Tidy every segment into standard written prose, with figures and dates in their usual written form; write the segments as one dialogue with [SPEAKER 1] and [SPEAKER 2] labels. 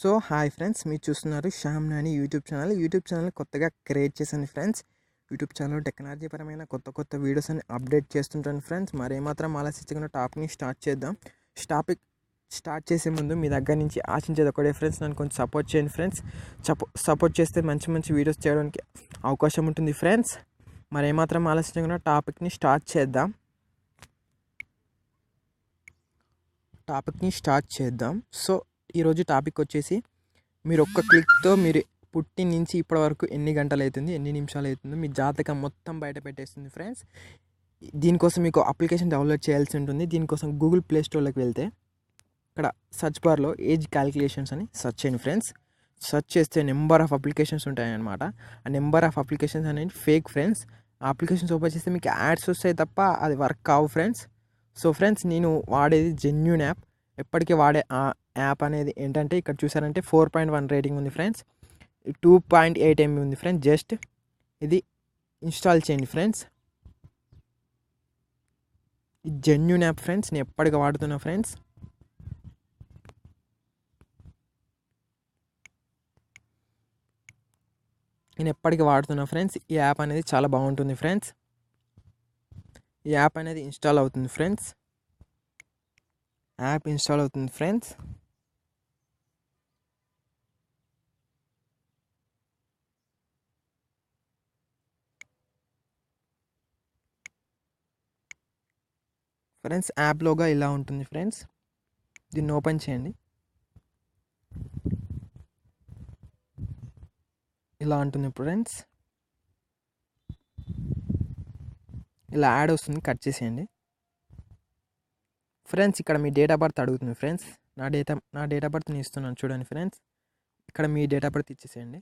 [SPEAKER 1] So hi friends, మీరు చూస్తున్నారు Shyam Nani YouTube channel కొత్తగా క్రియేట్ చేశాను ఫ్రెండ్స్. యూట్యూబ్ ఛానల్ టెక్నాలజీ పరమైన కొత్త వీడియోస్ అని అప్డేట్ చేస్తుంటాను ఫ్రెండ్స్. మరేమాత్రం ఆలోచించకుండా టాపిక్ని స్టార్ట్ చేద్దాం. టాపిక్ స్టార్ట్ చేసే ముందు మీ దగ్గర నుంచి ఆశించేది ఒకటే ఫ్రెండ్స్, నన్ను కొంచెం సపోర్ట్ చేయండి ఫ్రెండ్స్. సపోర్ట్ చేస్తే మంచి వీడియోస్ చేయడానికి అవకాశం ఉంటుంది ఫ్రెండ్స్. మరేమాత్రం ఆలోచించకుండా టాపిక్ని స్టార్ట్ చేద్దాం. సో ఈరోజు టాపిక్ వచ్చేసి, మీరు ఒక్క క్లిక్తో మీరు పుట్టి నుంచి ఇప్పటి వరకు ఎన్ని గంటలు అవుతుంది, ఎన్ని నిమిషాలు అవుతుందో మీ జాతకం మొత్తం బయట పెట్టేస్తుంది ఫ్రెండ్స్. దీనికోసం మీకు అప్లికేషన్ డౌన్లోడ్ చేయాల్సి ఉంటుంది. దీనికోసం గూగుల్ ప్లే స్టోర్లోకి వెళ్తే ఇక్కడ సర్చ్ బార్లో ఏజ్ క్యాలిక్యులేషన్స్ అని సెర్చ్ చేయండి ఫ్రెండ్స్. సెర్చ్ చేస్తే నెంబర్ ఆఫ్ అప్లికేషన్స్ ఉంటాయన్నమాట. ఆ నెంబర్ ఆఫ్ అప్లికేషన్స్ అనేది ఫేక్ ఫ్రెండ్స్. ఆ అప్లికేషన్స్ ఓపెన్ చేస్తే మీకు యాడ్స్ వస్తాయి తప్ప అది వర్క్ కావు ఫ్రెండ్స్. సో ఫ్రెండ్స్, నేను వాడేది జెన్యూన్ యాప్. ఎప్పటికీ వాడే ఆ యాప్ అనేది ఏంటంటే, ఇక్కడ చూసారంటే 4.1 రేటింగ్ ఉంది ఫ్రెండ్స్, 2.8 MB ఉంది ఫ్రెండ్స్. జస్ట్ ఇది ఇన్స్టాల్ చేయండి ఫ్రెండ్స్. ఇది జెన్యూన్ యాప్ ఫ్రెండ్స్, నేను ఎప్పటికీ వాడుతున్నా ఫ్రెండ్స్. ఈ యాప్ అనేది చాలా బాగుంటుంది ఫ్రెండ్స్. ఈ యాప్ అనేది ఇన్స్టాల్ అవుతుంది ఫ్రెండ్స్. యాప్ లోగా ఇలా ఉంటుంది ఫ్రెండ్స్. దీన్ని ఓపెన్ చేయండి. ఇలా ఉంటుంది ఫ్రెండ్స్. ఇలా యాడ్ వస్తుంది, కట్ చేసేయండి ఫ్రెండ్స్. ఇక్కడ మీ డేట్ ఆఫ్ బర్త్ అడుగుతుంది ఫ్రెండ్స్. నా డేట్ ఆఫ్ బర్త్ని ఇస్తున్నాను చూడండి ఫ్రెండ్స్. ఇక్కడ మీ డేట్ ఆఫ్ బర్త్ ఇచ్చేసేయండి.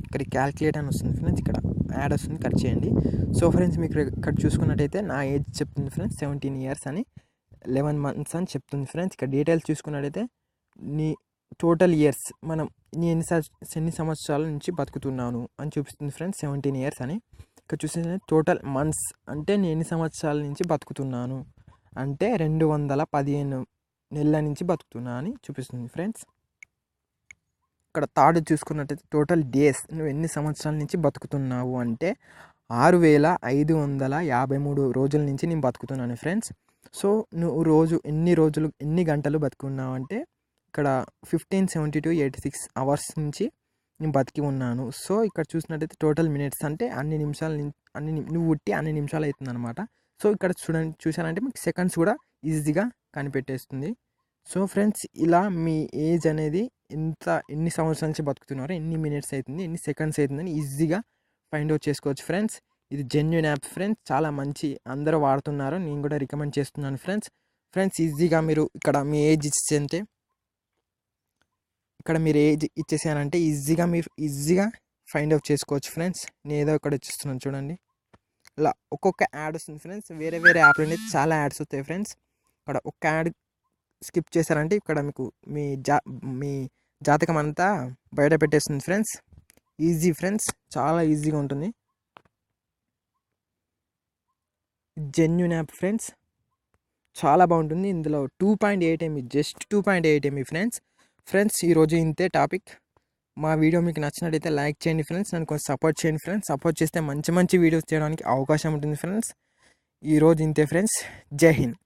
[SPEAKER 1] ఇక్కడ క్యాల్కులేట్ అని వస్తుంది ఫ్రెండ్స్. ఇక్కడ యాడ్ వస్తుంది, కట్ చేయండి. సో ఫ్రెండ్స్, మీకు ఇక్కడ చూసుకున్నట్టయితే నా ఏజ్ చెప్తుంది ఫ్రెండ్స్, 17 years అని 11 months అని చెప్తుంది ఫ్రెండ్స్. ఇక్కడ డీటెయిల్స్ చూసుకున్నట్టయితే నీ టోటల్ ఇయర్స్, మనం నీ ఎన్ని సంవత్సరాల నుంచి బతుకుతున్నాను అని చూపిస్తుంది ఫ్రెండ్స్, 17 years అని. ఇక్కడ చూసే టోటల్ మంత్స్ అంటే నేను ఎన్ని సంవత్సరాల నుంచి బతుకుతున్నాను అంటే 215 నెలల నుంచి బతుకుతున్నా అని చూపిస్తుంది ఫ్రెండ్స్. ఇక్కడ థర్డ్ చూసుకున్నట్టయితే టోటల్ డేస్, నువ్వు ఎన్ని సంవత్సరాల నుంచి బతుకుతున్నావు అంటే 6553 రోజుల నుంచి నేను బతుకుతున్నాను ఫ్రెండ్స్. సో నువ్వు ఎన్ని గంటలు బతుకున్నావు అంటే ఇక్కడ 1572.86 hours నుంచి నేను బతికి ఉన్నాను. సో ఇక్కడ చూసినట్టయితే టోటల్ మినిట్స్ అంటే అన్ని నిమిషాలు, నువ్వు పుట్టి అన్ని నిమిషాలు అవుతుంది అనమాట. సో ఇక్కడ చూసారంటే మీకు సెకండ్స్ కూడా ఈజీగా కనిపెట్టేస్తుంది. సో ఫ్రెండ్స్, ఇలా మీ ఏజ్ అనేది ఎన్ని సంవత్సరాల నుంచి బతుకుతున్నారో, ఎన్ని మినిట్స్ అవుతుంది, ఎన్ని సెకండ్స్ అవుతుందని ఈజీగా ఫైండ్ అవుట్ చేసుకోవచ్చు ఫ్రెండ్స్. ఇది జెన్యూన్ యాప్ ఫ్రెండ్స్, చాలా మంచి, అందరూ వాడుతున్నారు, నేను కూడా రికమెండ్ చేస్తున్నాను ఫ్రెండ్స్. ఈజీగా మీరు ఇక్కడ మీ ఏజ్ ఇచ్చేస్తే, మీరు ఈజీగా ఫైండ్ అవుట్ చేసుకోవచ్చు ఫ్రెండ్స్. నేను ఏదో ఇక్కడ చూస్తున్నాను చూడండి. ఇలా ఒక్కొక్క యాడ్ వస్తుంది ఫ్రెండ్స్. వేరే యాప్లో అనేది చాలా యాడ్స్ వస్తాయి ఫ్రెండ్స్. ఇక్కడ ఒక్క యాడ్ స్కిప్ చేశారంటే ఇక్కడ మీకు మీ జాతకం అంతా బయట పెట్టేస్తుంది ఫ్రెండ్స్. ఈజీ ఫ్రెండ్స్, చాలా ఈజీగా ఉంటుంది. జెన్యూన్ యాప్ ఫ్రెండ్స్, చాలా బాగుంటుంది. ఇందులో 2.8 MB, జస్ట్ 2.8 MB ఫ్రెండ్స్. ఈరోజు ఇంతే టాపిక్. మా వీడియో మీకు నచ్చినట్టయితే లైక్ చేయండి ఫ్రెండ్స్. నన్ను కొంచెం సపోర్ట్ చేయండి ఫ్రెండ్స్. సపోర్ట్ చేస్తే మంచి వీడియోస్ చేయడానికి అవకాశం ఉంటుంది ఫ్రెండ్స్. ఈరోజు ఇంతే ఫ్రెండ్స్. జై హింద్.